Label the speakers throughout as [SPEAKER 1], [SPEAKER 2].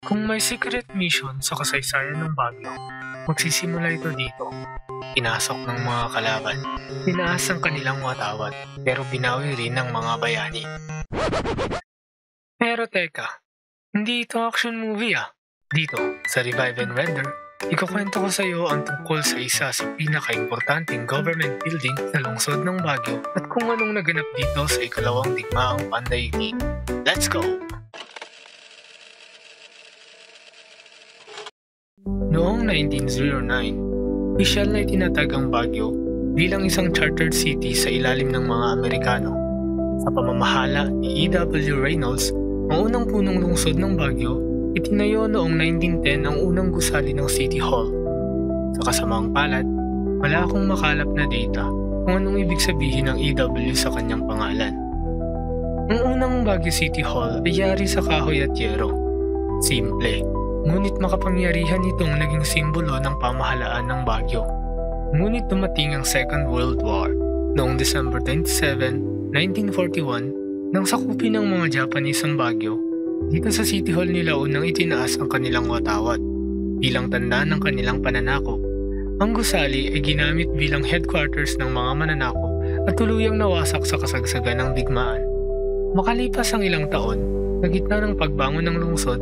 [SPEAKER 1] Kung may secret mission sa kasaysayan ng Baguio, magsisimula ito dito. Pinasok ng mga kalaban, tinaas ang kanilang watawat, pero binawi rin ng mga bayani. Pero teka, hindi ito action movie ah. Dito, sa Revive and Render, ikukwento ko sa iyo ang tungkol sa isa sa pinaka-importanting government building sa lungsod ng Baguio at kung anong naganap dito sa ikalawang digmaang pandaigdig. Let's go! Noong 1909, opisyal na itinatag ang Baguio bilang isang chartered city sa ilalim ng mga Amerikano. Sa pamamahala ni E.W. Reynolds, ang unang punong lungsod ng Baguio, itinayo noong 1910 ang unang gusali ng City Hall. Sa kasamaang palad, wala akong makalap na data kung anong ibig sabihin ng E.W. sa kanyang pangalan. Ang unang Baguio City Hall ay yari sa kahoy at yero. Simple, ngunit makapangyarihan itong naging simbolo ng pamahalaan ng Baguio. Ngunit dumating ang Second World War noong December 27, 1941 nang sakupin ng mga Japanese ang Baguio. Dito sa City Hall nila unang itinaas ang kanilang watawat. Bilang tanda ng kanilang pananakop, ang gusali ay ginamit bilang headquarters ng mga mananakop at tuluyang nawasak sa kasagsagan ng digmaan. Makalipas ang ilang taon, sa gitna ng pagbangon ng lungsod,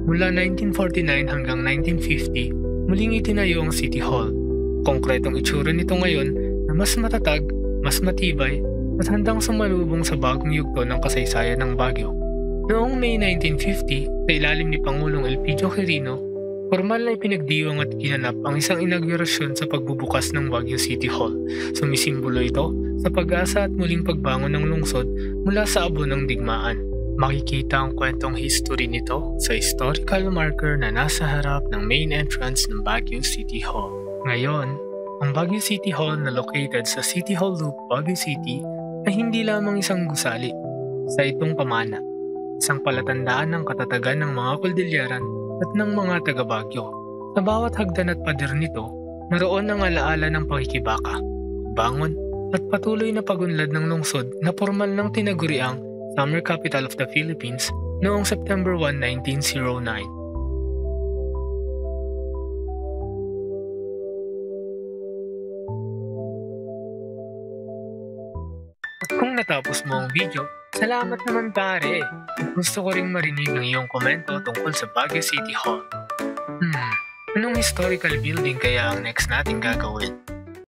[SPEAKER 1] mula 1949 hanggang 1950, muling itinayo ang City Hall. Konkretong itsura nito ngayon na mas matatag, mas matibay, at handang sumalubong sa bagong yugto ng kasaysayan ng Baguio. Noong May 1950, sa ilalim ni Pangulong Elpidio Quirino, formal na ipinagdiwang at ginanap ang isang inaugurasyon sa pagbubukas ng Baguio City Hall. Sumisimbolo ito sa pag-asa at muling pagbangon ng lungsod mula sa abo ng digmaan. Makikita ang kwentong history nito sa historical marker na nasa harap ng main entrance ng Baguio City Hall. Ngayon, ang Baguio City Hall na located sa City Hall Loop, Baguio City ay hindi lamang isang gusali sa itong pamana, isang palatandaan ng katatagan ng mga Cordilleran at ng mga taga-Baguio. Sa bawat hagdan at pader nito, naroon ang alaala ng pakikibaka, bangon at patuloy na pagunlad ng lungsod na formal ng tinaguriang Summer Capital of the Philippines noong September 1, 1909. At kung natapos mo ang video, salamat naman pare! Gusto ko ring marinig ang iyong komento tungkol sa Baguio City Hall. Anong historical building kaya ang next nating gagawin?